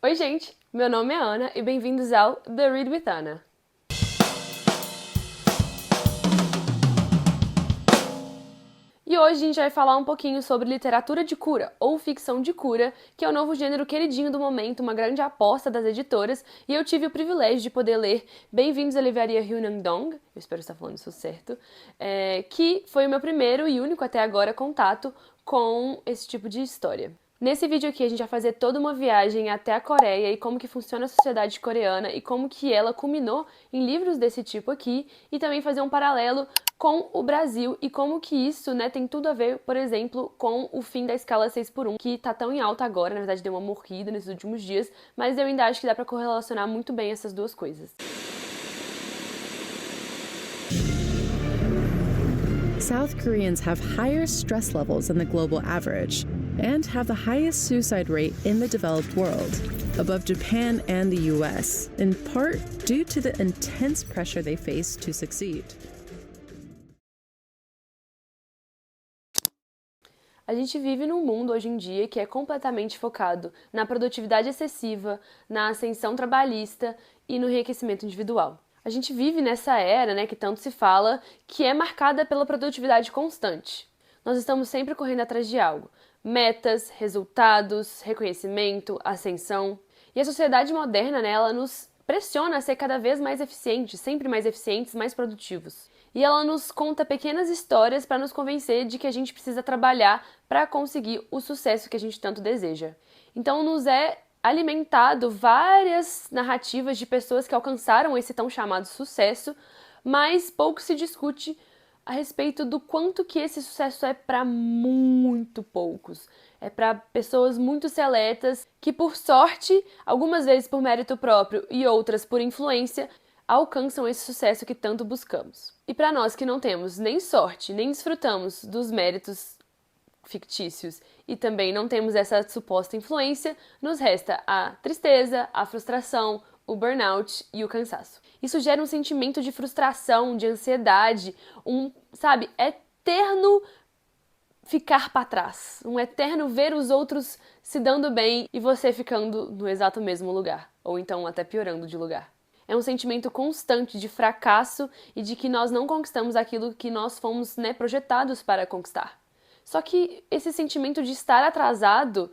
Oi, gente! Meu nome é Ana e bem-vindos ao The Read with Ana. E hoje a gente vai falar um pouquinho sobre literatura de cura, ou ficção de cura, que é o novo gênero queridinho do momento, uma grande aposta das editoras, e eu tive o privilégio de poder ler Bem-vindos à Livraria Hyunandong, eu espero estar falando isso certo, que foi o meu primeiro e único até agora contato com esse tipo de história. Nesse vídeo aqui a gente vai fazer toda uma viagem até a Coreia e como que funciona a sociedade coreana e como que ela culminou em livros desse tipo aqui e também fazer um paralelo com o Brasil e como que isso, né, tem tudo a ver, por exemplo, com o fim da escala 6x1, que tá tão em alta agora, na verdade deu uma morrida nesses últimos dias, mas eu ainda acho que dá pra correlacionar muito bem essas duas coisas. South Koreans have higher stress levels than the global average and have the highest suicide rate in the developed world, above Japan and the US, in part due to the intense pressure they face to succeed. A gente vive num mundo hoje em dia que é completamente focado na produtividade excessiva, na ascensão trabalhista e no enriquecimento individual. A gente vive nessa era, né, que tanto se fala, que é marcada pela produtividade constante. Nós estamos sempre correndo atrás de algo. Metas, resultados, reconhecimento, ascensão. E a sociedade moderna, né, ela nos pressiona a ser cada vez mais eficientes, sempre mais eficientes, mais produtivos. E ela nos conta pequenas histórias para nos convencer de que a gente precisa trabalhar para conseguir o sucesso que a gente tanto deseja. Então nos é alimentado várias narrativas de pessoas que alcançaram esse tão chamado sucesso, mas pouco se discute a respeito do quanto que esse sucesso é para muito poucos. É para pessoas muito seletas que, por sorte, algumas vezes por mérito próprio e outras por influência, alcançam esse sucesso que tanto buscamos. E para nós que não temos nem sorte, nem desfrutamos dos méritos fictícios e também não temos essa suposta influência, nos resta a tristeza, a frustração, o burnout e o cansaço. Isso gera um sentimento de frustração, de ansiedade, eterno ficar para trás, um eterno ver os outros se dando bem e você ficando no exato mesmo lugar, ou então até piorando de lugar. É um sentimento constante de fracasso e de que nós não conquistamos aquilo que nós fomos, né, projetados para conquistar. Só que esse sentimento de estar atrasado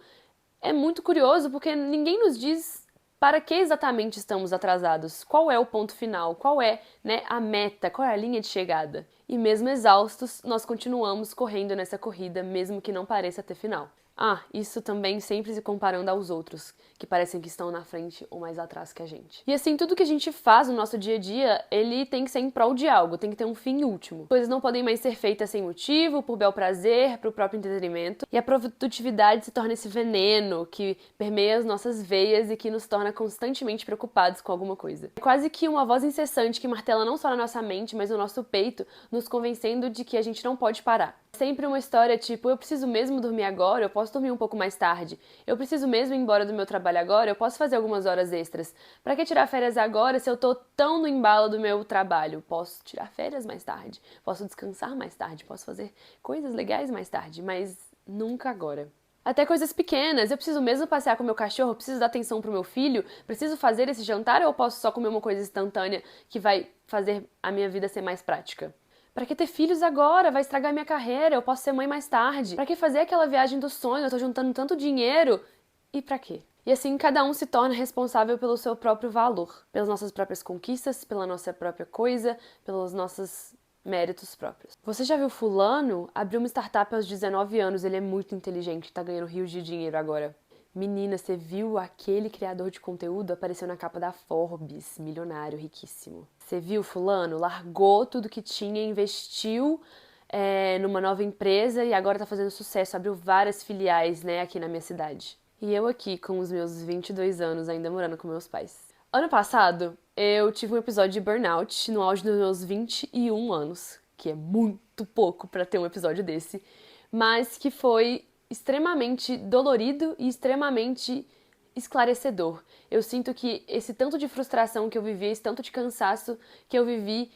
é muito curioso porque ninguém nos diz para que exatamente estamos atrasados, qual é o ponto final, qual é, né, a meta, qual é a linha de chegada. E mesmo exaustos, nós continuamos correndo nessa corrida, mesmo que não pareça ter final. Ah, isso também sempre se comparando aos outros, que parecem que estão na frente ou mais atrás que a gente. E assim, tudo que a gente faz no nosso dia a dia, ele tem que ser em prol de algo, tem que ter um fim último. Coisas não podem mais ser feitas sem motivo, por bel prazer, pro próprio entretenimento. E a produtividade se torna esse veneno que permeia as nossas veias e que nos torna constantemente preocupados com alguma coisa. É quase que uma voz incessante que martela não só na nossa mente, mas no nosso peito, nos convencendo de que a gente não pode parar. Sempre uma história tipo, eu preciso mesmo dormir agora, eu posso dormir um pouco mais tarde. Eu preciso mesmo ir embora do meu trabalho agora, eu posso fazer algumas horas extras. Pra que tirar férias agora se eu tô tão no embalo do meu trabalho? Posso tirar férias mais tarde, posso descansar mais tarde, posso fazer coisas legais mais tarde, mas nunca agora. Até coisas pequenas, eu preciso mesmo passear com meu cachorro, eu preciso dar atenção pro meu filho, preciso fazer esse jantar ou eu posso só comer uma coisa instantânea que vai fazer a minha vida ser mais prática? Pra que ter filhos agora? Vai estragar minha carreira, eu posso ser mãe mais tarde. Pra que fazer aquela viagem do sonho? Eu tô juntando tanto dinheiro. E pra quê? E assim cada um se torna responsável pelo seu próprio valor, pelas nossas próprias conquistas, pela nossa própria coisa, pelos nossos méritos próprios. Você já viu fulano? Abriu uma startup aos 19 anos, ele é muito inteligente, tá ganhando rios de dinheiro agora. Menina, você viu aquele criador de conteúdo? Apareceu na capa da Forbes, milionário, riquíssimo. Você viu fulano? Largou tudo que tinha, investiu numa nova empresa e agora tá fazendo sucesso. Abriu várias filiais, né, aqui na minha cidade. E eu aqui, com os meus 22 anos, ainda morando com meus pais. Ano passado, eu tive um episódio de burnout no auge dos meus 21 anos, que é muito pouco pra ter um episódio desse, mas que foi extremamente dolorido e extremamente esclarecedor. Eu sinto que esse tanto de frustração que eu vivi, esse tanto de cansaço que eu vivi,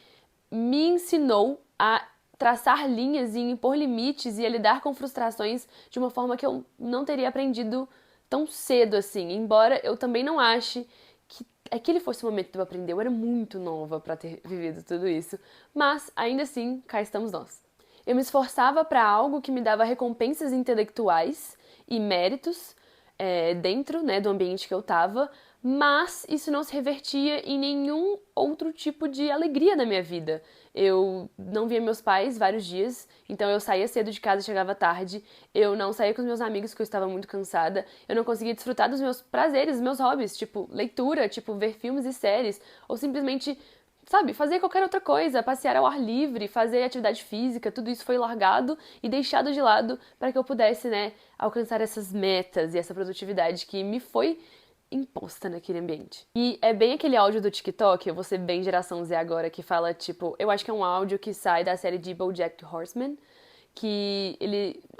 me ensinou a traçar linhas e impor limites e a lidar com frustrações de uma forma que eu não teria aprendido tão cedo assim, embora eu também não ache que aquele fosse o momento de eu aprender. Eu era muito nova pra ter vivido tudo isso, mas ainda assim, cá estamos nós. Eu me esforçava para algo que me dava recompensas intelectuais e méritos dentro, né, do ambiente que eu estava, mas isso não se revertia em nenhum outro tipo de alegria na minha vida. Eu não via meus pais vários dias, então eu saía cedo de casa e chegava tarde, eu não saía com os meus amigos porque eu estava muito cansada, eu não conseguia desfrutar dos meus prazeres, dos meus hobbies, tipo leitura, tipo ver filmes e séries, ou simplesmente, sabe, fazer qualquer outra coisa, passear ao ar livre, fazer atividade física, tudo isso foi largado e deixado de lado para que eu pudesse, né, alcançar essas metas e essa produtividade que me foi imposta naquele ambiente. E é bem aquele áudio do TikTok, eu vou ser bem geração Z agora, que fala, tipo, eu acho que é um áudio que sai da série de BoJack Horseman, que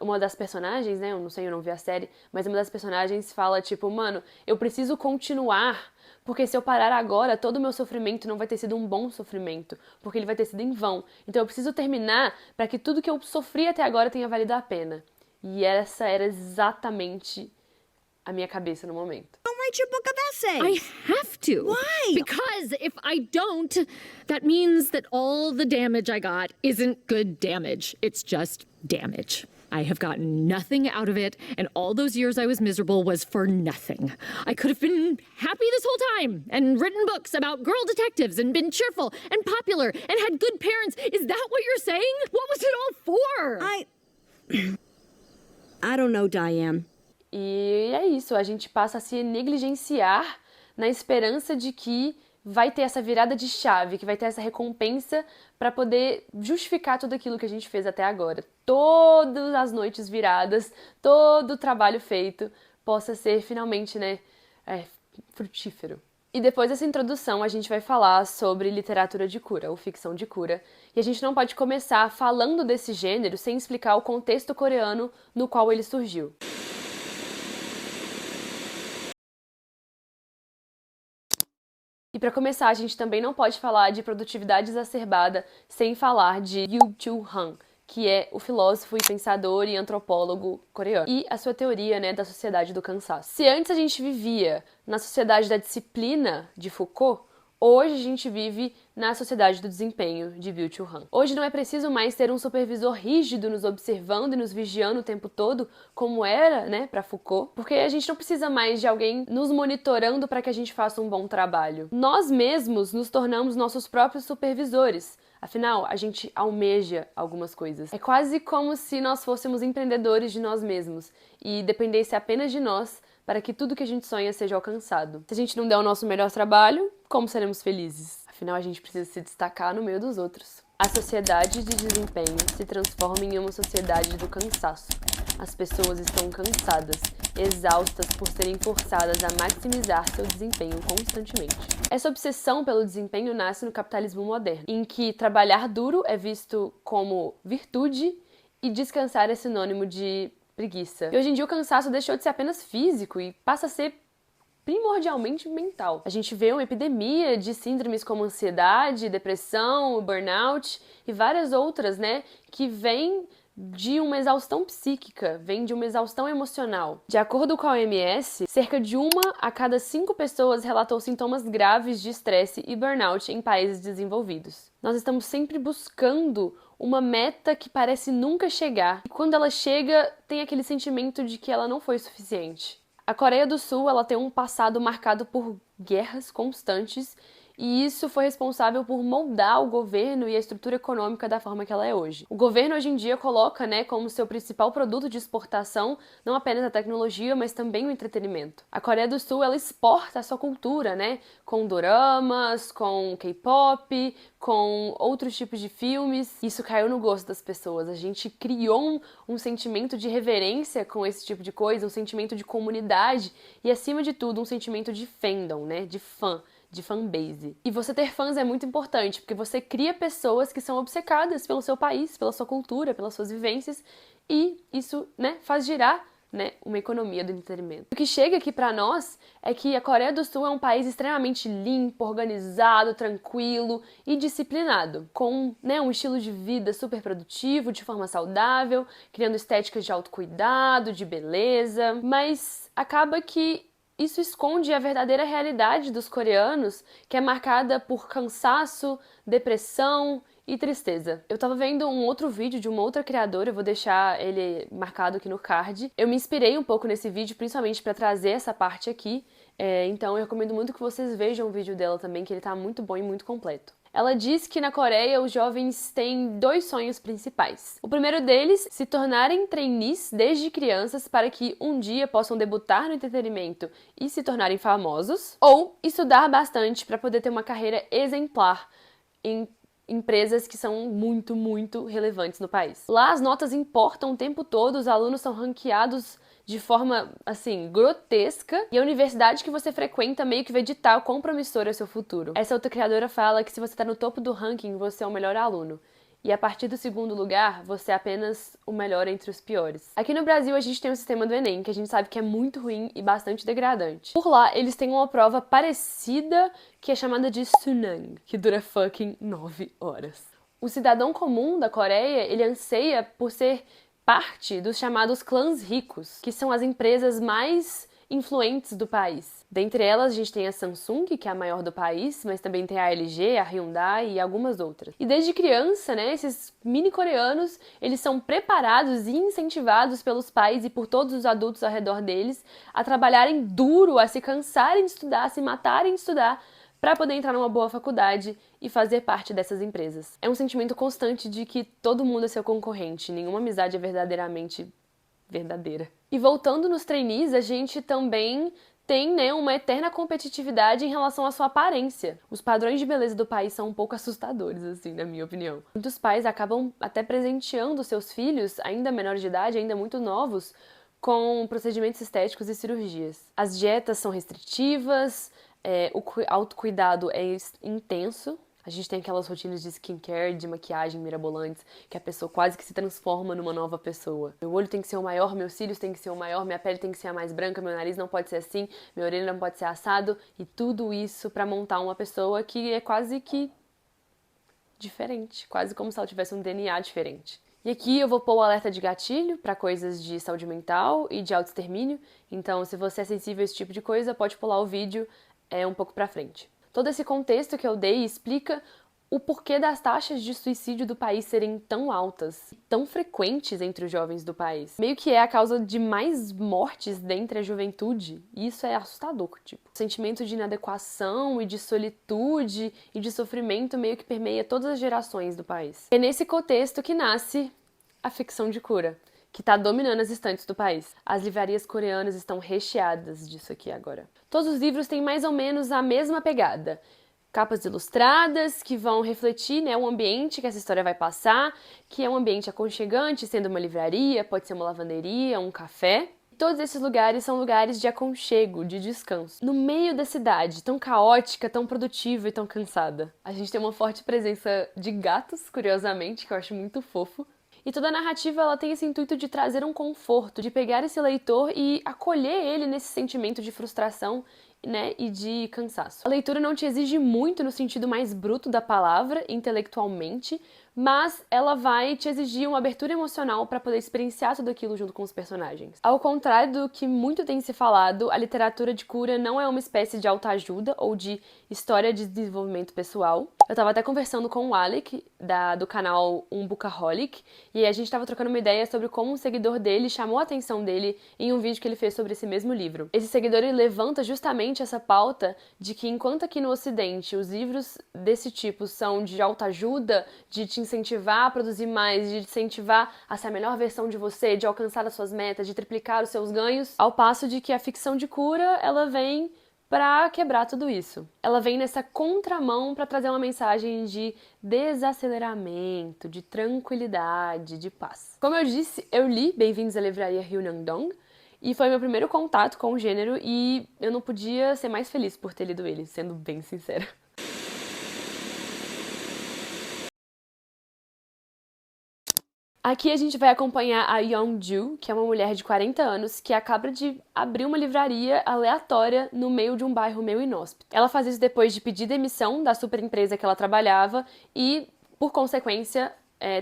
uma das personagens, né, eu não sei, eu não vi a série, mas uma das personagens fala, tipo, mano, eu preciso continuar, porque se eu parar agora, todo o meu sofrimento não vai ter sido um bom sofrimento, porque ele vai ter sido em vão. Então eu preciso terminar para que tudo que eu sofri até agora tenha valido a pena. E essa era exatamente a minha cabeça no momento. Don't write your book of essays. I have to. Why? Because if I don't, that means that all the damage I got isn't good damage. It's just damage. I have gotten nothing out of it, and all those years I was miserable was for nothing. I could have been happy this whole time, and written books about girl detectives, and been cheerful and popular, and had good parents. Is that what you're saying? What was it all for? I don't know, Diane. E é isso, a gente passa a se negligenciar na esperança de que vai ter essa virada de chave, que vai ter essa recompensa para poder justificar tudo aquilo que a gente fez até agora. Todas as noites viradas, todo o trabalho feito possa ser finalmente, né, frutífero. E depois dessa introdução, a gente vai falar sobre literatura de cura, ou ficção de cura. E a gente não pode começar falando desse gênero sem explicar o contexto coreano no qual ele surgiu. E para começar, a gente também não pode falar de produtividade exacerbada sem falar de Yoo Chul-han, que é o filósofo e pensador e antropólogo coreano, e a sua teoria, né, da sociedade do cansaço. Se antes a gente vivia na sociedade da disciplina de Foucault, hoje a gente vive na sociedade do desempenho de Yoo Chul-han. Hoje não é preciso mais ter um supervisor rígido nos observando e nos vigiando o tempo todo, como era, né, para Foucault, porque a gente não precisa mais de alguém nos monitorando para que a gente faça um bom trabalho. Nós mesmos nos tornamos nossos próprios supervisores. Afinal, a gente almeja algumas coisas. É quase como se nós fôssemos empreendedores de nós mesmos e dependesse apenas de nós para que tudo que a gente sonha seja alcançado. Se a gente não der o nosso melhor trabalho, como seremos felizes? Afinal, a gente precisa se destacar no meio dos outros. A sociedade de desempenho se transforma em uma sociedade do cansaço. As pessoas estão cansadas, exaustas por serem forçadas a maximizar seu desempenho constantemente. Essa obsessão pelo desempenho nasce no capitalismo moderno, em que trabalhar duro é visto como virtude e descansar é sinônimo de preguiça. E hoje em dia o cansaço deixou de ser apenas físico e passa a ser primordialmente mental. A gente vê uma epidemia de síndromes como ansiedade, depressão, burnout e várias outras, né, que vêm de uma exaustão psíquica, vem de uma exaustão emocional. De acordo com a OMS, cerca de 1 a cada 5 pessoas relatou sintomas graves de estresse e burnout em países desenvolvidos. Nós estamos sempre buscando uma meta que parece nunca chegar, e quando ela chega, tem aquele sentimento de que ela não foi suficiente. A Coreia do Sul, ela tem um passado marcado por guerras constantes, e isso foi responsável por moldar o governo e a estrutura econômica da forma que ela é hoje. O governo hoje em dia coloca, né, como seu principal produto de exportação não apenas a tecnologia, mas também o entretenimento. A Coreia do Sul, ela exporta a sua cultura, né, com doramas, com K-pop, com outros tipos de filmes. Isso caiu no gosto das pessoas. A gente criou um sentimento de reverência com esse tipo de coisa, um sentimento de comunidade e, acima de tudo, um sentimento de fandom, né, de fã, de fanbase. E você ter fãs é muito importante, porque você cria pessoas que são obcecadas pelo seu país, pela sua cultura, pelas suas vivências, e isso, né, faz girar né, uma economia do entretenimento. O que chega aqui pra nós é que a Coreia do Sul é um país extremamente limpo, organizado, tranquilo e disciplinado, com, né, um estilo de vida super produtivo, de forma saudável, criando estéticas de autocuidado, de beleza, mas acaba que isso esconde a verdadeira realidade dos coreanos, que é marcada por cansaço, depressão e tristeza. Eu tava vendo um outro vídeo de uma outra criadora, eu vou deixar ele marcado aqui no card. Eu me inspirei um pouco nesse vídeo, principalmente para trazer essa parte aqui, então eu recomendo muito que vocês vejam o vídeo dela também, que ele tá muito bom e muito completo. Ela diz que na Coreia os jovens têm 2 sonhos principais. O primeiro deles, se tornarem trainees desde crianças para que um dia possam debutar no entretenimento e se tornarem famosos, ou estudar bastante para poder ter uma carreira exemplar em empresas que são muito, muito relevantes no país. Lá as notas importam o tempo todo, os alunos são ranqueados de forma, assim, grotesca, e a universidade que você frequenta meio que vai ditar o quão promissor é o seu futuro. Essa outra criadora fala que se você tá no topo do ranking, você é o melhor aluno. E a partir do 2º lugar, você é apenas o melhor entre os piores. Aqui no Brasil, a gente tem o sistema do Enem, que a gente sabe que é muito ruim e bastante degradante. Por lá, eles têm uma prova parecida, que é chamada de Sunang, que dura fucking 9 horas. O cidadão comum da Coreia, ele anseia por ser parte dos chamados clãs ricos, que são as empresas mais influentes do país. Dentre elas, a gente tem a Samsung, que é a maior do país, mas também tem a LG, a Hyundai e algumas outras. E desde criança, né, esses mini coreanos, eles são preparados e incentivados pelos pais e por todos os adultos ao redor deles a trabalharem duro, a se cansarem de estudar, a se matarem de estudar, para poder entrar numa boa faculdade e fazer parte dessas empresas. É um sentimento constante de que todo mundo é seu concorrente, nenhuma amizade é verdadeiramente verdadeira. E voltando nos trainees, a gente também tem, né, uma eterna competitividade em relação à sua aparência. Os padrões de beleza do país são um pouco assustadores, assim, na minha opinião. Muitos pais acabam até presenteando seus filhos, ainda menores de idade, ainda muito novos, com procedimentos estéticos e cirurgias. As dietas são restritivas, o autocuidado é intenso. A gente tem aquelas rotinas de skincare, de maquiagem mirabolantes, que a pessoa quase que se transforma numa nova pessoa. Meu olho tem que ser o maior, meus cílios tem que ser o maior, minha pele tem que ser a mais branca, meu nariz não pode ser assim, minha orelha não pode ser assado, e tudo isso pra montar uma pessoa que é quase que diferente, quase como se ela tivesse um DNA diferente. E aqui eu vou pôr o alerta de gatilho para coisas de saúde mental e de autoextermínio, então se você é sensível a esse tipo de coisa, pode pular o vídeo um pouco pra frente. Todo esse contexto que eu dei explica o porquê das taxas de suicídio do país serem tão altas, tão frequentes entre os jovens do país. Meio que é a causa de mais mortes dentre a juventude, e isso é assustador, tipo. O sentimento de inadequação e de solitude e de sofrimento meio que permeia todas as gerações do país. É nesse contexto que nasce a ficção de cura, que está dominando as estantes do país. As livrarias coreanas estão recheadas disso aqui agora. Todos os livros têm mais ou menos a mesma pegada. Capas ilustradas que vão refletir, né, o ambiente que essa história vai passar, que é um ambiente aconchegante, sendo uma livraria, pode ser uma lavanderia, um café. Todos esses lugares são lugares de aconchego, de descanso. No meio da cidade, tão caótica, tão produtiva e tão cansada. A gente tem uma forte presença de gatos, curiosamente, que eu acho muito fofo. E toda a narrativa ela tem esse intuito de trazer um conforto, de pegar esse leitor e acolher ele nesse sentimento de frustração, né, e de cansaço. A leitura não te exige muito no sentido mais bruto da palavra, intelectualmente, mas ela vai te exigir uma abertura emocional para poder experienciar tudo aquilo junto com os personagens. Ao contrário do que muito tem se falado, a literatura de cura não é uma espécie de autoajuda ou de história de desenvolvimento pessoal. Eu tava até conversando com o Alec, do canal Bookaholic, e a gente tava trocando uma ideia sobre como um seguidor dele chamou a atenção dele em um vídeo que ele fez sobre esse mesmo livro. Esse seguidor ele levanta justamente essa pauta de que enquanto aqui no Ocidente os livros desse tipo são de autoajuda, de te incentivar a produzir mais, de te incentivar a ser a melhor versão de você, de alcançar as suas metas, de triplicar os seus ganhos, ao passo de que a ficção de cura, ela vem para quebrar tudo isso. Ela vem nessa contramão para trazer uma mensagem de desaceleramento, de tranquilidade, de paz. Como eu disse, eu li Bem-vindos à Livraria Ryunangdong, e foi meu primeiro contato com o gênero e eu não podia ser mais feliz por ter lido ele, sendo bem sincera. Aqui a gente vai acompanhar a Young-ju, que é uma mulher de 40 anos que acaba de abrir uma livraria aleatória no meio de um bairro meio inóspito. Ela faz isso depois de pedir demissão da super empresa que ela trabalhava e, por consequência,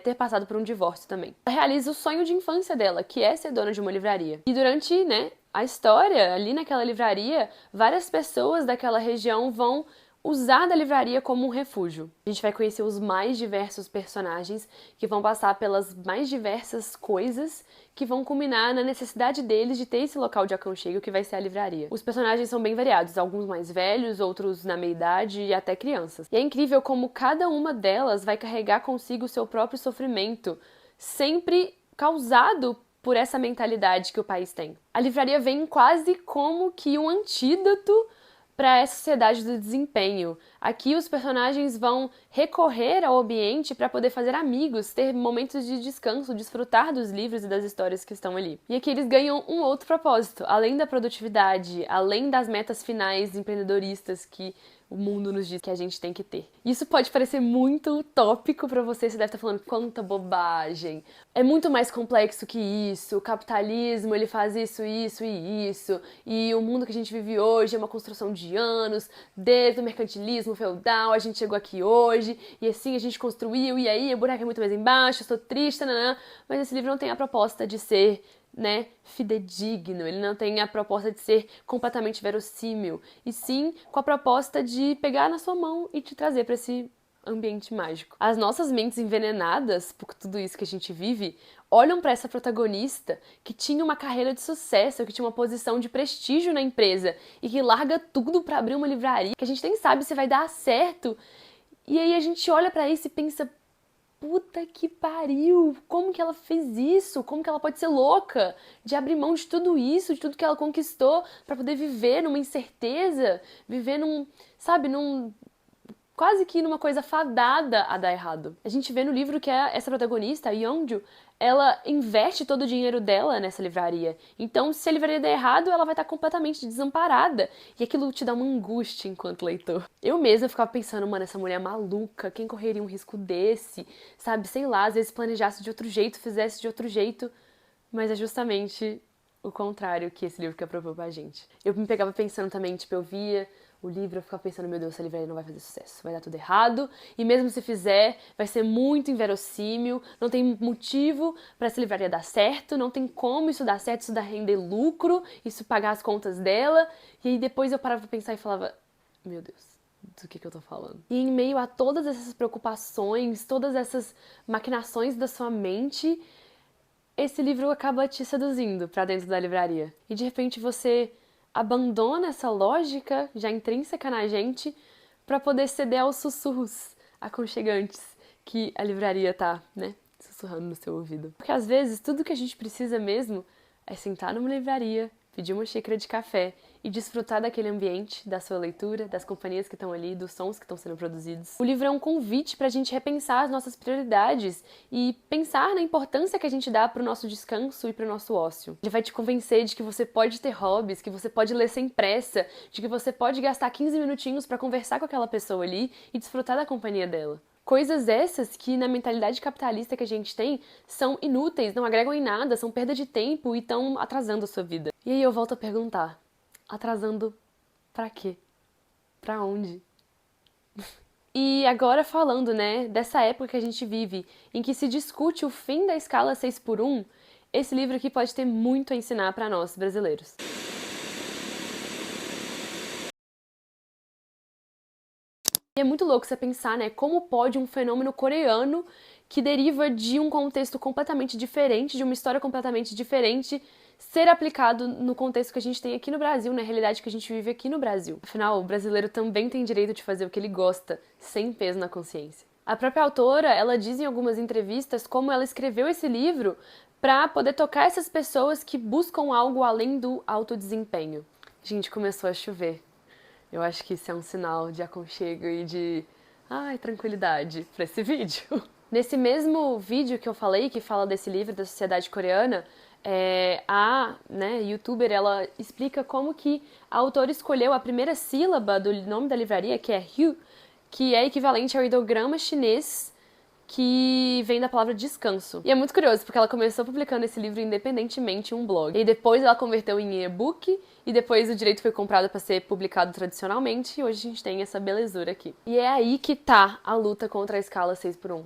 ter passado por um divórcio também. Ela realiza o sonho de infância dela, que é ser dona de uma livraria. E durante, a história, ali naquela livraria, várias pessoas daquela região vão usar da livraria como um refúgio. A gente vai conhecer os mais diversos personagens que vão passar pelas mais diversas coisas que vão culminar na necessidade deles de ter esse local de aconchego que vai ser a livraria. Os personagens são bem variados, alguns mais velhos, outros na meia-idade e até crianças. E é incrível como cada uma delas vai carregar consigo o seu próprio sofrimento, sempre causado por essa mentalidade que o país tem. A livraria vem quase como que um antídoto para essa sociedade do desempenho. Aqui os personagens vão recorrer ao ambiente para poder fazer amigos, ter momentos de descanso, desfrutar dos livros e das histórias que estão ali. E aqui eles ganham um outro propósito, além da produtividade, além das metas finais empreendedoristas que o mundo nos diz que a gente tem que ter. Isso pode parecer muito utópico pra você deve estar falando quanta bobagem. É muito mais complexo que isso. O capitalismo, ele faz isso, isso e isso. E o mundo que a gente vive hoje é uma construção de anos, desde o mercantilismo feudal, a gente chegou aqui hoje, e assim a gente construiu, e aí o buraco é muito mais embaixo, eu estou triste, nanã. Mas esse livro não tem a proposta de ser fidedigno, ele não tem a proposta de ser completamente verossímil, e sim com a proposta de pegar na sua mão e te trazer para esse ambiente mágico. As nossas mentes envenenadas por tudo isso que a gente vive olham para essa protagonista que tinha uma carreira de sucesso, que tinha uma posição de prestígio na empresa e que larga tudo para abrir uma livraria, que a gente nem sabe se vai dar certo. E aí a gente olha para isso e pensa: puta que pariu, como que ela fez isso? Como que ela pode ser louca de abrir mão de tudo isso, de tudo que ela conquistou pra poder viver numa incerteza, viver quase que numa coisa fadada a dar errado. A gente vê no livro que essa protagonista, a Yeonju, ela investe todo o dinheiro dela nessa livraria. Então, se a livraria der errado, ela vai estar completamente desamparada. E aquilo te dá uma angústia enquanto leitor. Eu mesma ficava pensando, mano, essa mulher é maluca, quem correria um risco desse? Sabe, sei lá, às vezes planejasse de outro jeito, fizesse de outro jeito. Mas é justamente o contrário que esse livro quer propor pra gente. Eu me pegava pensando também, eu via o livro, eu ficava pensando, meu Deus, essa livraria não vai fazer sucesso, vai dar tudo errado, e mesmo se fizer, vai ser muito inverossímil, não tem motivo para essa livraria dar certo, não tem como isso dar certo, isso dar render lucro, isso pagar as contas dela, e aí depois eu parava pra pensar e falava, meu Deus, do que eu tô falando? E em meio a todas essas preocupações, todas essas maquinações da sua mente, esse livro acaba te seduzindo pra dentro da livraria, e de repente você abandona essa lógica já intrínseca na gente para poder ceder aos sussurros aconchegantes que a livraria tá, sussurrando no seu ouvido. Porque às vezes tudo que a gente precisa mesmo é sentar numa livraria, pedir uma xícara de café e desfrutar daquele ambiente, da sua leitura, das companhias que estão ali, dos sons que estão sendo produzidos. O livro é um convite para a gente repensar as nossas prioridades e pensar na importância que a gente dá para o nosso descanso e para o nosso ócio. Ele vai te convencer de que você pode ter hobbies, que você pode ler sem pressa, de que você pode gastar 15 minutinhos para conversar com aquela pessoa ali e desfrutar da companhia dela. Coisas essas que, na mentalidade capitalista que a gente tem, são inúteis, não agregam em nada, são perda de tempo e estão atrasando a sua vida. E aí eu volto a perguntar, atrasando pra quê? Pra onde? E agora falando, dessa época que a gente vive, em que se discute o fim da escala 6x1, esse livro aqui pode ter muito a ensinar pra nós, brasileiros. E é muito louco você pensar, como pode um fenômeno coreano que deriva de um contexto completamente diferente, de uma história completamente diferente, ser aplicado no contexto que a gente tem aqui no Brasil, na realidade que a gente vive aqui no Brasil. Afinal, o brasileiro também tem direito de fazer o que ele gosta, sem peso na consciência. A própria autora, ela diz em algumas entrevistas como ela escreveu esse livro para poder tocar essas pessoas que buscam algo além do autodesempenho. Gente, começou a chover. Eu acho que isso é um sinal de aconchego e de tranquilidade para esse vídeo. Nesse mesmo vídeo que eu falei, que fala desse livro da sociedade coreana, a youtuber, ela explica como que a autora escolheu a primeira sílaba do nome da livraria, que é Hyu, que é equivalente ao ideograma chinês que vem da palavra descanso. E é muito curioso, porque ela começou publicando esse livro independentemente em um blog. E depois ela converteu em e-book, e depois o direito foi comprado para ser publicado tradicionalmente, e hoje a gente tem essa belezura aqui. E é aí que tá a luta contra a escala 6x1.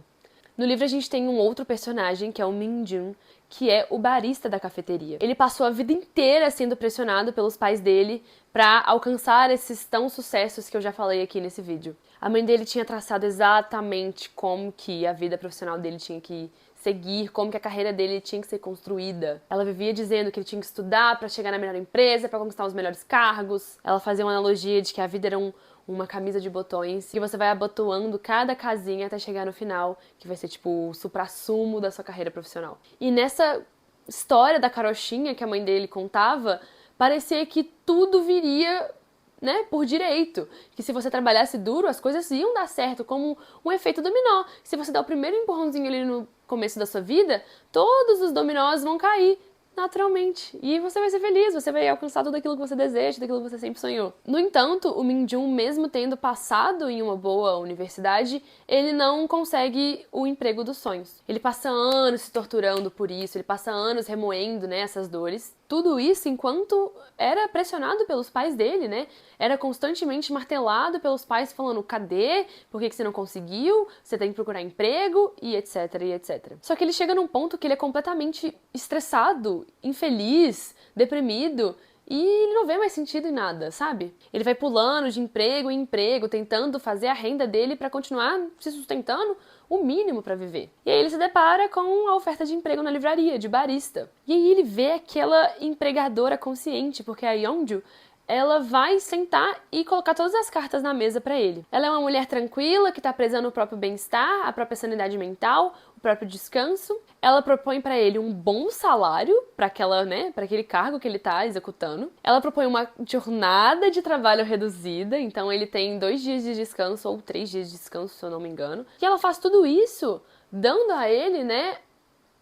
No livro a gente tem um outro personagem, que é o Min-jun, que é o barista da cafeteria. Ele passou a vida inteira sendo pressionado pelos pais dele para alcançar esses tão sucessos que eu já falei aqui nesse vídeo. A mãe dele tinha traçado exatamente como que a vida profissional dele tinha que seguir, como que a carreira dele tinha que ser construída. Ela vivia dizendo que ele tinha que estudar para chegar na melhor empresa, para conquistar os melhores cargos. Ela fazia uma analogia de que a vida era uma camisa de botões, que você vai abotoando cada casinha até chegar no final, que vai ser tipo o suprassumo da sua carreira profissional. E nessa história da carochinha que a mãe dele contava, parecia que tudo viria, né, por direito. Que se você trabalhasse duro, as coisas iam dar certo, como um efeito dominó. Se você der o primeiro empurrãozinho ali no começo da sua vida, todos os dominós vão cair naturalmente. E você vai ser feliz, você vai alcançar tudo aquilo que você deseja, tudo aquilo que você sempre sonhou. No entanto, o Min-jun, mesmo tendo passado em uma boa universidade, ele não consegue o emprego dos sonhos. Ele passa anos se torturando por isso, ele passa anos remoendo, né, essas dores. Tudo isso enquanto era pressionado pelos pais dele, né? Era constantemente martelado pelos pais falando, cadê? Por que você não conseguiu? Você tem que procurar emprego? E etc, e etc. Só que ele chega num ponto que ele é completamente estressado, infeliz, deprimido, e ele não vê mais sentido em nada, sabe? Ele vai pulando de emprego em emprego, tentando fazer a renda dele pra continuar se sustentando o mínimo pra viver. E aí ele se depara com a oferta de emprego na livraria, de barista. E aí ele vê aquela empregadora consciente, porque a Yeonju, ela vai sentar e colocar todas as cartas na mesa pra ele. Ela é uma mulher tranquila, que tá presa no próprio bem-estar, a própria sanidade mental, o próprio descanso. Ela propõe pra ele um bom salário para aquele cargo que ele tá executando. Ela propõe uma jornada de trabalho reduzida, então ele tem 2 dias de descanso ou 3 dias de descanso, se eu não me engano. E ela faz tudo isso dando a ele, né,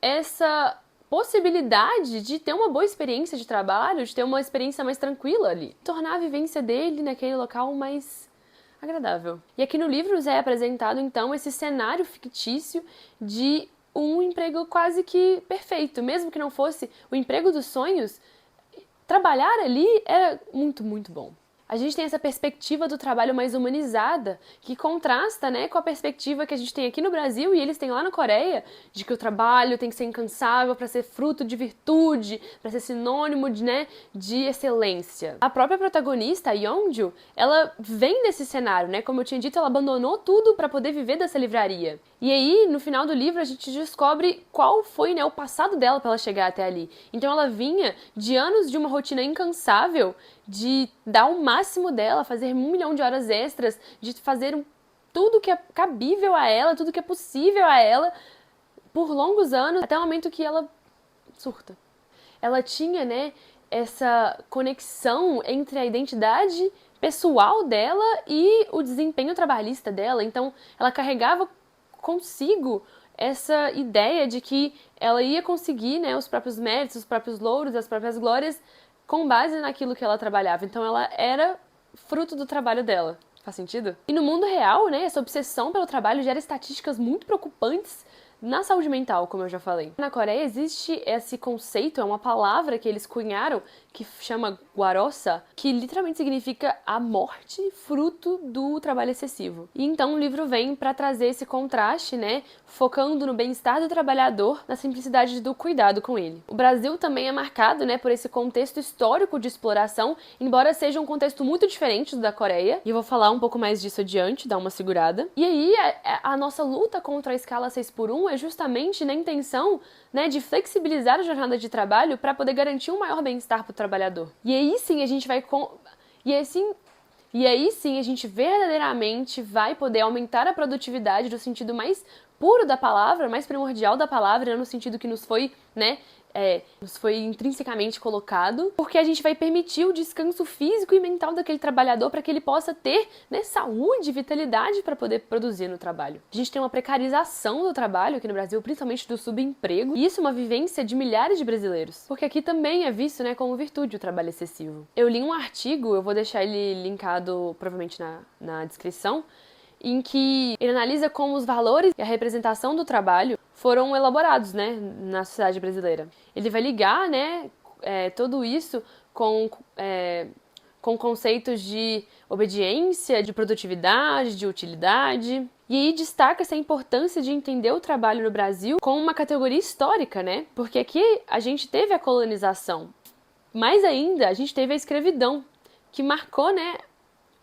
essa possibilidade de ter uma boa experiência de trabalho, de ter uma experiência mais tranquila ali. Tornar a vivência dele naquele local mais agradável. E aqui no livro é apresentado, então, esse cenário fictício de um emprego quase que perfeito. Mesmo que não fosse o emprego dos sonhos, trabalhar ali era muito, muito bom. A gente tem essa perspectiva do trabalho mais humanizada, que contrasta, né, com a perspectiva que a gente tem aqui no Brasil e eles têm lá na Coreia, de que o trabalho tem que ser incansável para ser fruto de virtude, para ser sinônimo de excelência. A própria protagonista, a Yeonju, ela vem desse cenário, né? Como eu tinha dito, ela abandonou tudo para poder viver dessa livraria. E aí, no final do livro, a gente descobre qual foi, né, o passado dela para ela chegar até ali. Então ela vinha de anos de uma rotina incansável, de dar o máximo dela, fazer 1 milhão de horas extras, de fazer tudo que é cabível a ela, tudo que é possível a ela, por longos anos, até o momento que ela surta. Ela tinha, né, essa conexão entre a identidade pessoal dela e o desempenho trabalhista dela. Então, ela carregava consigo essa ideia de que ela ia conseguir, né, os próprios méritos, os próprios louros, as próprias glórias, com base naquilo que ela trabalhava. Então ela era fruto do trabalho dela. Faz sentido? E no mundo real, né, essa obsessão pelo trabalho gera estatísticas muito preocupantes na saúde mental, como eu já falei. Na Coreia existe esse conceito, é uma palavra que eles cunharam, que chama gwarosa, que literalmente significa a morte fruto do trabalho excessivo. E então o livro vem para trazer esse contraste, né, focando no bem-estar do trabalhador, na simplicidade do cuidado com ele. O Brasil também é marcado, né, por esse contexto histórico de exploração, embora seja um contexto muito diferente do da Coreia, e eu vou falar um pouco mais disso adiante, dar uma segurada. E aí a nossa luta contra a escala 6x1 é justamente na intenção, né, de flexibilizar a jornada de trabalho para poder garantir um maior bem-estar para o trabalhador. E aí sim a gente vai a gente verdadeiramente vai poder aumentar a produtividade do sentido mais puro da palavra, mais primordial da palavra, no sentido que nos foi, né, nos foi intrinsecamente colocado, porque a gente vai permitir o descanso físico e mental daquele trabalhador para que ele possa ter, né, saúde e vitalidade para poder produzir no trabalho. A gente tem uma precarização do trabalho aqui no Brasil, principalmente do subemprego, e isso é uma vivência de milhares de brasileiros, porque aqui também é visto, né, como virtude o trabalho excessivo. Eu li um artigo, eu vou deixar ele linkado provavelmente na descrição, em que ele analisa como os valores e a representação do trabalho foram elaborados, né, na sociedade brasileira. Ele vai ligar, né, tudo isso com conceitos de obediência, de produtividade, de utilidade. E aí destaca essa importância de entender o trabalho no Brasil como uma categoria histórica, né? Porque aqui a gente teve a colonização, mais ainda a gente teve a escravidão, que marcou, né,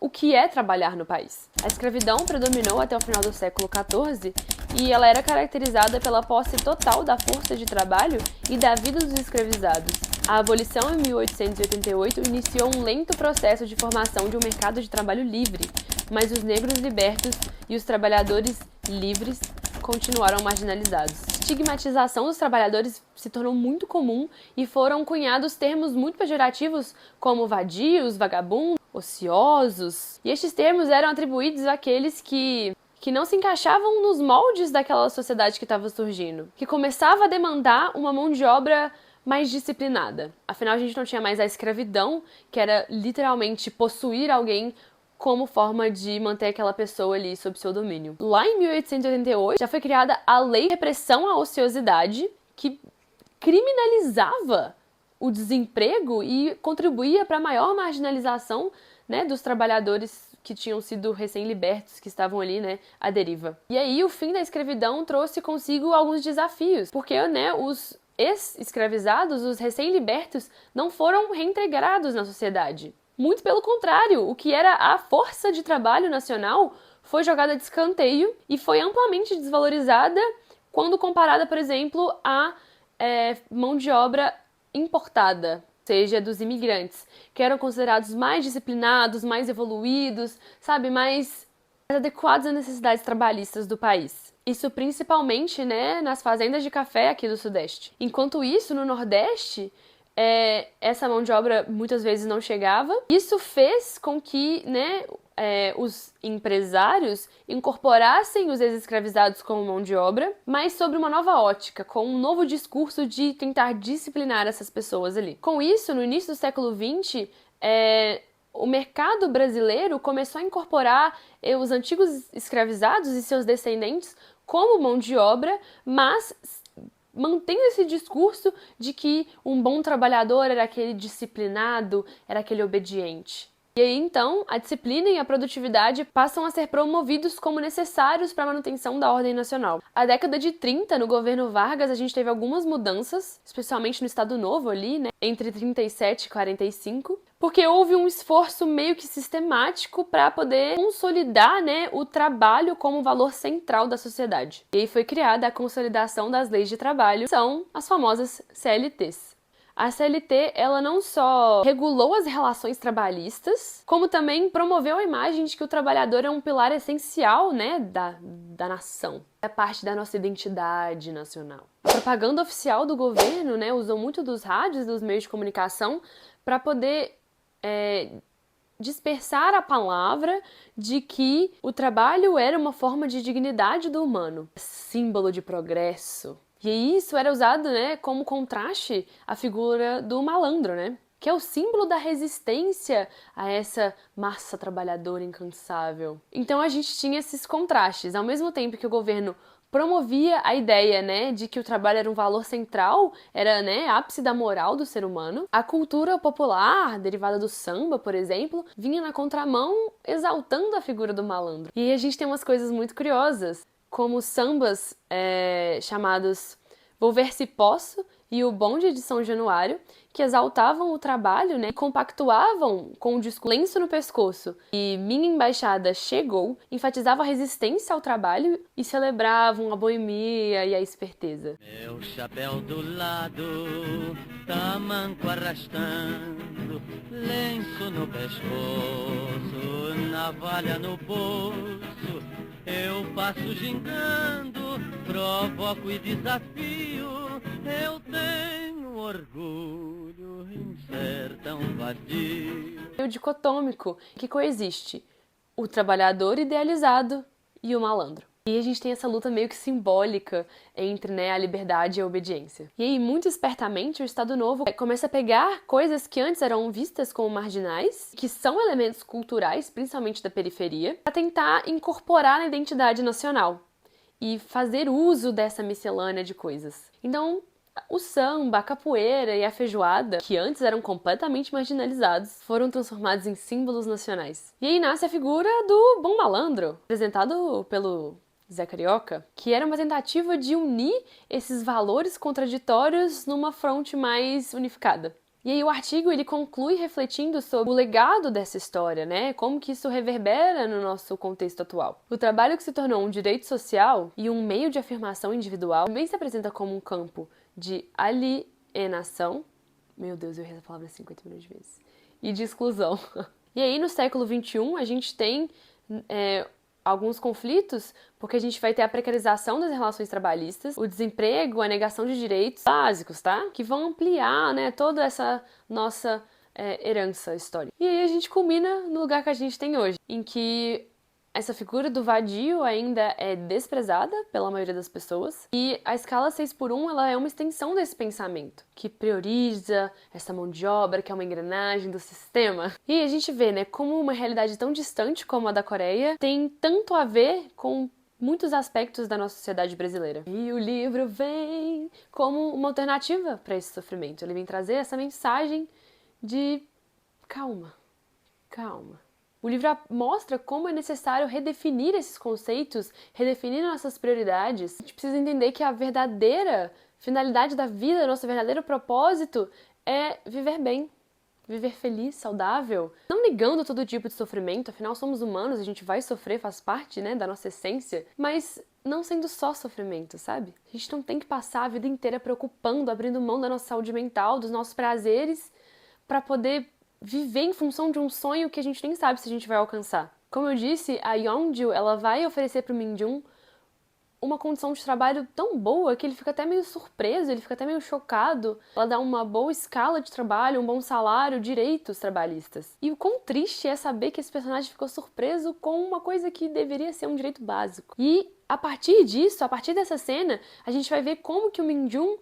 o que é trabalhar no país. A escravidão predominou até o final do século XIV e ela era caracterizada pela posse total da força de trabalho e da vida dos escravizados. A abolição em 1888 iniciou um lento processo de formação de um mercado de trabalho livre, mas os negros libertos e os trabalhadores livres continuaram marginalizados. A estigmatização dos trabalhadores se tornou muito comum e foram cunhados termos muito pejorativos como vadios, vagabundos, ociosos. E estes termos eram atribuídos àqueles que não se encaixavam nos moldes daquela sociedade que estava surgindo, que começava a demandar uma mão de obra mais disciplinada. Afinal, a gente não tinha mais a escravidão, que era literalmente possuir alguém como forma de manter aquela pessoa ali sob seu domínio. Lá em 1888, já foi criada a Lei de Repressão à Ociosidade, que criminalizava o desemprego e contribuía para a maior marginalização, né, dos trabalhadores que tinham sido recém-libertos, que estavam ali, né, à deriva. E aí, o fim da escravidão trouxe consigo alguns desafios, porque, né, os ex-escravizados, os recém-libertos, não foram reintegrados na sociedade. Muito pelo contrário, o que era a força de trabalho nacional foi jogada de escanteio e foi amplamente desvalorizada quando comparada, por exemplo, à mão de obra importada, seja dos imigrantes, que eram considerados mais disciplinados, mais evoluídos, sabe, mais adequados às necessidades trabalhistas do país. Isso principalmente, né, nas fazendas de café aqui do Sudeste. Enquanto isso, no Nordeste, essa mão de obra muitas vezes não chegava. Isso fez com que, né, os empresários incorporassem os ex-escravizados como mão de obra, mas sob uma nova ótica, com um novo discurso de tentar disciplinar essas pessoas ali. Com isso, no início do século XX, o mercado brasileiro começou a incorporar os antigos escravizados e seus descendentes como mão de obra, mas mantendo esse discurso de que um bom trabalhador era aquele disciplinado, era aquele obediente. E aí, então, a disciplina e a produtividade passam a ser promovidos como necessários para a manutenção da ordem nacional. A década de 30, no governo Vargas, a gente teve algumas mudanças, especialmente no Estado Novo ali, né, entre 37 e 45, porque houve um esforço meio que sistemático para poder consolidar, né, o trabalho como valor central da sociedade. E aí foi criada a consolidação das leis de trabalho, que são as famosas CLTs. A CLT, ela não só regulou as relações trabalhistas, como também promoveu a imagem de que o trabalhador é um pilar essencial, né, da nação. É parte da nossa identidade nacional. A propaganda oficial do governo, né, usou muito dos rádios, dos meios de comunicação, para poder dispersar a palavra de que o trabalho era uma forma de dignidade do humano, símbolo de progresso. E isso era usado, né, como contraste à figura do malandro, né, que é o símbolo da resistência a essa massa trabalhadora incansável. Então a gente tinha esses contrastes. Ao mesmo tempo que o governo promovia a ideia, né, de que o trabalho era um valor central, era, né, ápice da moral do ser humano, a cultura popular, derivada do samba, por exemplo, vinha na contramão exaltando a figura do malandro. E aí a gente tem umas coisas muito curiosas, como sambas chamados Vou Ver Se Posso e o Bonde de São Januário, que exaltavam o trabalho, né, e compactuavam com o disco Lenço no Pescoço e Minha Embaixada Chegou, enfatizavam a resistência ao trabalho e celebravam a boemia e a esperteza. Meu chapéu do lado, tamanco arrastando, lenço no pescoço, navalha no bolso, eu passo gingando, provoco e desafio, eu tenho orgulho em sertão vadio. O dicotômico que coexiste o trabalhador idealizado e o malandro. E a gente tem essa luta meio que simbólica entre, né, a liberdade e a obediência. E aí, muito espertamente, o Estado Novo começa a pegar coisas que antes eram vistas como marginais, que são elementos culturais, principalmente da periferia, para tentar incorporar na identidade nacional e fazer uso dessa miscelânea de coisas. Então, o samba, a capoeira e a feijoada, que antes eram completamente marginalizados, foram transformados em símbolos nacionais. E aí nasce a figura do Bom Malandro, apresentado pelo Zé Carioca, que era uma tentativa de unir esses valores contraditórios numa fronte mais unificada. E aí o artigo ele conclui refletindo sobre o legado dessa história, né? Como que isso reverbera no nosso contexto atual. O trabalho que se tornou um direito social e um meio de afirmação individual também se apresenta como um campo de alienação, meu Deus, eu errei essa palavra 50 milhões de vezes, e de exclusão. E aí no século XXI a gente tem alguns conflitos, porque a gente vai ter a precarização das relações trabalhistas, o desemprego, a negação de direitos básicos, tá? Que vão ampliar, né, toda essa nossa herança histórica. E aí a gente culmina no lugar que a gente tem hoje, em que essa figura do vadio ainda é desprezada pela maioria das pessoas e a escala 6x1 ela é uma extensão desse pensamento, que prioriza essa mão de obra, que é uma engrenagem do sistema. E a gente vê, né, como uma realidade tão distante como a da Coreia tem tanto a ver com muitos aspectos da nossa sociedade brasileira. E o livro vem como uma alternativa para esse sofrimento. Ele vem trazer essa mensagem de calma, calma. O livro mostra como é necessário redefinir esses conceitos, redefinir nossas prioridades. A gente precisa entender que a verdadeira finalidade da vida, nosso verdadeiro propósito é viver bem, viver feliz, saudável. Não negando todo tipo de sofrimento, afinal somos humanos, a gente vai sofrer, faz parte, né, da nossa essência, mas não sendo só sofrimento, sabe? A gente não tem que passar a vida inteira preocupando, abrindo mão da nossa saúde mental, dos nossos prazeres, para poder viver em função de um sonho que a gente nem sabe se a gente vai alcançar. Como eu disse, a Yeonju, ela vai oferecer pro Minjun uma condição de trabalho tão boa que ele fica até meio surpreso, ele fica até meio chocado. Ela dá uma boa escala de trabalho, um bom salário, direitos trabalhistas. E o quão triste é saber que esse personagem ficou surpreso com uma coisa que deveria ser um direito básico. E a partir disso, a partir dessa cena, a gente vai ver como que o Minjun,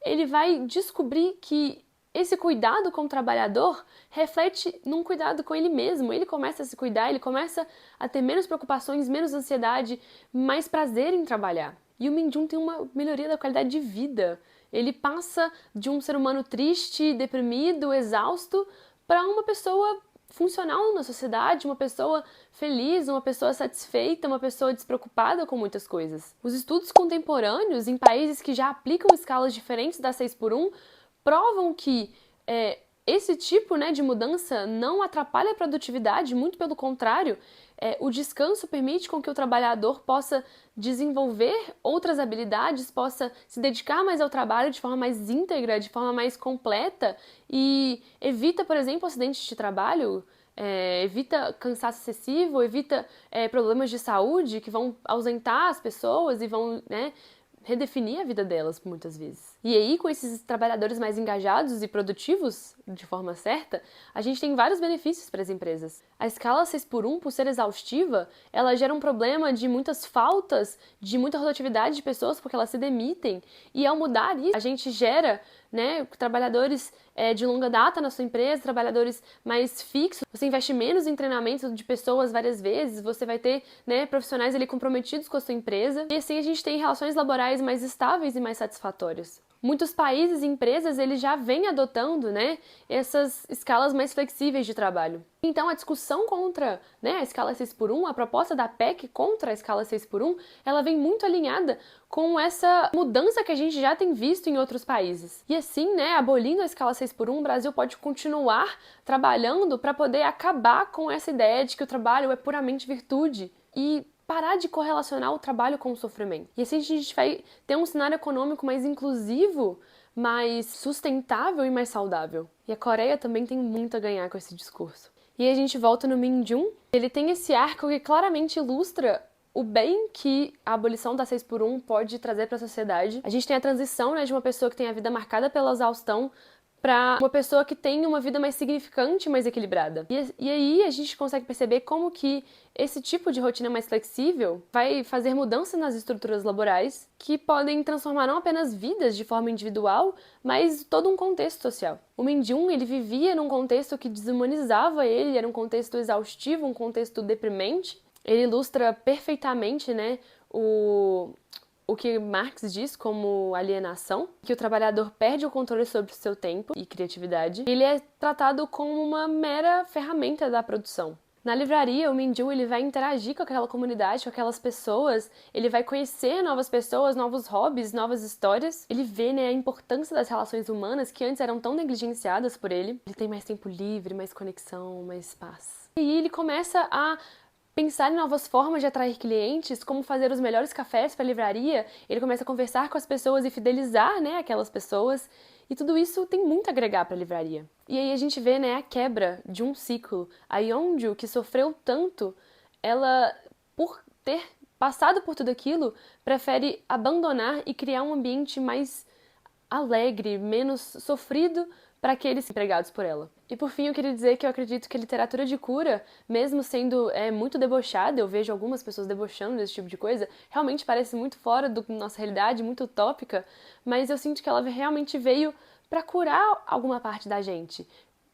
ele vai descobrir que esse cuidado com o trabalhador reflete num cuidado com ele mesmo. Ele começa a se cuidar, ele começa a ter menos preocupações, menos ansiedade, mais prazer em trabalhar. E o Minjun tem uma melhoria da qualidade de vida. Ele passa de um ser humano triste, deprimido, exausto, para uma pessoa funcional na sociedade, uma pessoa feliz, uma pessoa satisfeita, uma pessoa despreocupada com muitas coisas. Os estudos contemporâneos em países que já aplicam escalas diferentes da 6x1 provam que esse tipo, né, de mudança não atrapalha a produtividade, muito pelo contrário, o descanso permite com que o trabalhador possa desenvolver outras habilidades, possa se dedicar mais ao trabalho de forma mais íntegra, de forma mais completa e evita, por exemplo, acidentes de trabalho, evita cansaço excessivo, evita problemas de saúde que vão ausentar as pessoas e vão, né, redefinir a vida delas muitas vezes. E aí, com esses trabalhadores mais engajados e produtivos, de forma certa, a gente tem vários benefícios para as empresas. A escala 6x1, por ser exaustiva, ela gera um problema de muitas faltas, de muita rotatividade de pessoas, porque elas se demitem. E ao mudar isso, a gente gera, né, trabalhadores de longa data na sua empresa, trabalhadores mais fixos, você investe menos em treinamento de pessoas várias vezes, você vai ter, né, profissionais ali comprometidos com a sua empresa, e assim a gente tem relações laborais mais estáveis e mais satisfatórias. Muitos países e empresas eles já vêm adotando, né, essas escalas mais flexíveis de trabalho. Então a discussão contra, né, a escala 6x1, a proposta da PEC contra a escala 6x1, ela vem muito alinhada com essa mudança que a gente já tem visto em outros países. E assim, né, abolindo a escala 6x1, o Brasil pode continuar trabalhando para poder acabar com essa ideia de que o trabalho é puramente virtude e parar de correlacionar o trabalho com o sofrimento. E assim a gente vai ter um cenário econômico mais inclusivo, mais sustentável e mais saudável. E a Coreia também tem muito a ganhar com esse discurso. E aí a gente volta no Minjun. Ele tem esse arco que claramente ilustra o bem que a abolição da 6x1 pode trazer para a sociedade. A gente tem a transição, né, de uma pessoa que tem a vida marcada pela exaustão para uma pessoa que tem uma vida mais significante, mais equilibrada. E aí a gente consegue perceber como que esse tipo de rotina mais flexível vai fazer mudanças nas estruturas laborais que podem transformar não apenas vidas de forma individual, mas todo um contexto social. O Min Jun, ele vivia num contexto que desumanizava ele, era um contexto exaustivo, um contexto deprimente. Ele ilustra perfeitamente, né, o que Marx diz como alienação, que o trabalhador perde o controle sobre o seu tempo e criatividade. Ele é tratado como uma mera ferramenta da produção. Na livraria, o Min Jun, ele vai interagir com aquela comunidade, com aquelas pessoas, ele vai conhecer novas pessoas, novos hobbies, novas histórias. Ele vê, né, a importância das relações humanas que antes eram tão negligenciadas por ele. Ele tem mais tempo livre, mais conexão, mais paz. E ele começa a pensar em novas formas de atrair clientes, como fazer os melhores cafés para a livraria. Ele começa a conversar com as pessoas e fidelizar, né, aquelas pessoas. E tudo isso tem muito a agregar para a livraria. E aí a gente vê, né, a quebra de um ciclo. A Yeonju, que sofreu tanto, ela, por ter passado por tudo aquilo, prefere abandonar e criar um ambiente mais alegre, menos sofrido para aqueles empregados por ela. E por fim, eu queria dizer que eu acredito que a literatura de cura, mesmo sendo muito debochada, eu vejo algumas pessoas debochando desse tipo de coisa, realmente parece muito fora da nossa realidade, muito utópica, mas eu sinto que ela realmente veio para curar alguma parte da gente.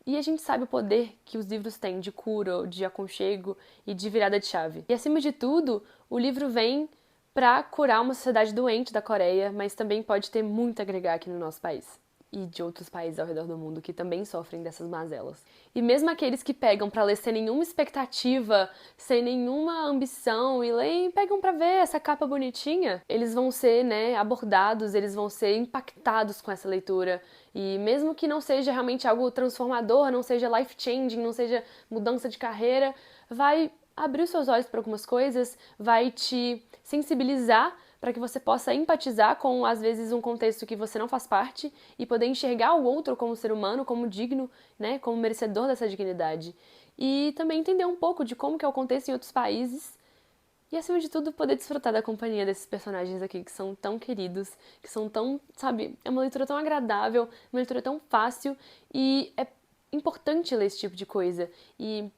E a gente sabe o poder que os livros têm de cura, de aconchego e de virada de chave. E acima de tudo, o livro vem para curar uma sociedade doente da Coreia, mas também pode ter muito a agregar aqui no nosso país. E de outros países ao redor do mundo que também sofrem dessas mazelas. E mesmo aqueles que pegam pra ler sem nenhuma expectativa, sem nenhuma ambição e leem, pegam pra ver essa capa bonitinha, eles vão ser, né, abordados, eles vão ser impactados com essa leitura. E mesmo que não seja realmente algo transformador, não seja life-changing, não seja mudança de carreira, vai abrir os seus olhos para algumas coisas, vai te sensibilizar para que você possa empatizar com, às vezes, um contexto que você não faz parte e poder enxergar o outro como ser humano, como digno, né, como merecedor dessa dignidade. E também entender um pouco de como que é o contexto em outros países e, acima de tudo, poder desfrutar da companhia desses personagens aqui que são tão queridos, que são tão, sabe, é uma leitura tão agradável, uma leitura tão fácil e é importante ler esse tipo de coisa. E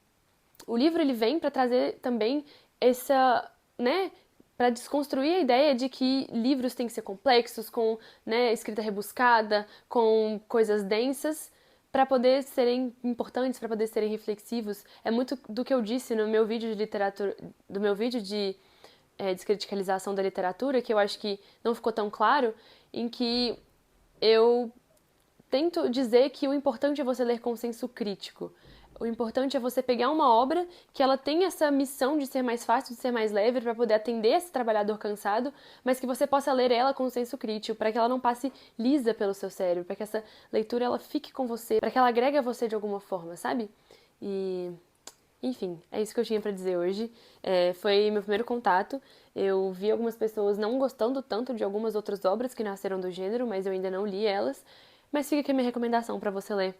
o livro, ele vem para trazer também essa, né, para desconstruir a ideia de que livros têm que ser complexos, com, né, escrita rebuscada, com coisas densas, para poder serem importantes, para poder serem reflexivos. É muito do que eu disse no meu vídeo de literatura, do meu vídeo de descriticalização da literatura, que eu acho que não ficou tão claro, em que eu tento dizer que o importante é você ler com senso crítico. O importante é você pegar uma obra que ela tem essa missão de ser mais fácil, de ser mais leve, para poder atender esse trabalhador cansado, mas que você possa ler ela com senso crítico, para que ela não passe lisa pelo seu cérebro, para que essa leitura ela fique com você, para que ela agregue a você de alguma forma, sabe? E, enfim, é isso que eu tinha para dizer hoje. Foi meu primeiro contato. Eu vi algumas pessoas não gostando tanto de algumas outras obras que nasceram do gênero, mas eu ainda não li elas. Mas fica aqui a minha recomendação para você ler.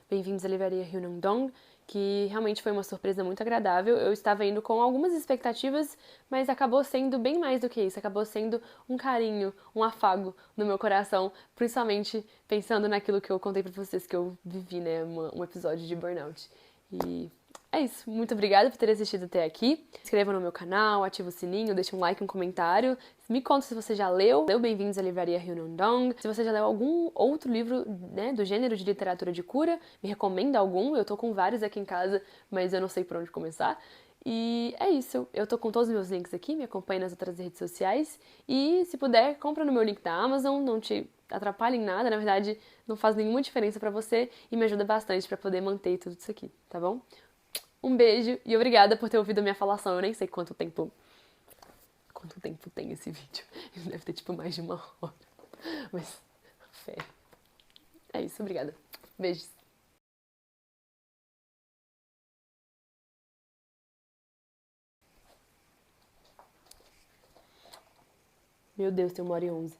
Bem-vindos à livraria Hyunandong, que realmente foi uma surpresa muito agradável. Eu estava indo com algumas expectativas, mas acabou sendo bem mais do que isso. Acabou sendo um carinho, um afago no meu coração, principalmente pensando naquilo que eu contei pra vocês que eu vivi, né, um episódio de burnout. E é isso. Muito obrigada por ter assistido até aqui. Se inscreva no meu canal, ativa o sininho, deixa um like, um comentário. Me conta se você já leu Bem-vindos à livraria Hyunandong. Se você já leu algum outro livro, né, do gênero de literatura de cura, me recomenda algum. Eu tô com vários aqui em casa, mas eu não sei por onde começar. E é isso. Eu tô com todos os meus links aqui, me acompanhe nas outras redes sociais. E se puder, compra no meu link da Amazon, não te atrapalha em nada, na verdade não faz nenhuma diferença pra você e me ajuda bastante pra poder manter tudo isso aqui, tá bom? Um beijo e obrigada por ter ouvido a minha falação. Eu nem sei quanto tempo tem esse vídeo. Deve ter tipo mais de 1 hora. Mas, fé. É isso, obrigada. Beijos. Meu Deus, tem 1h11.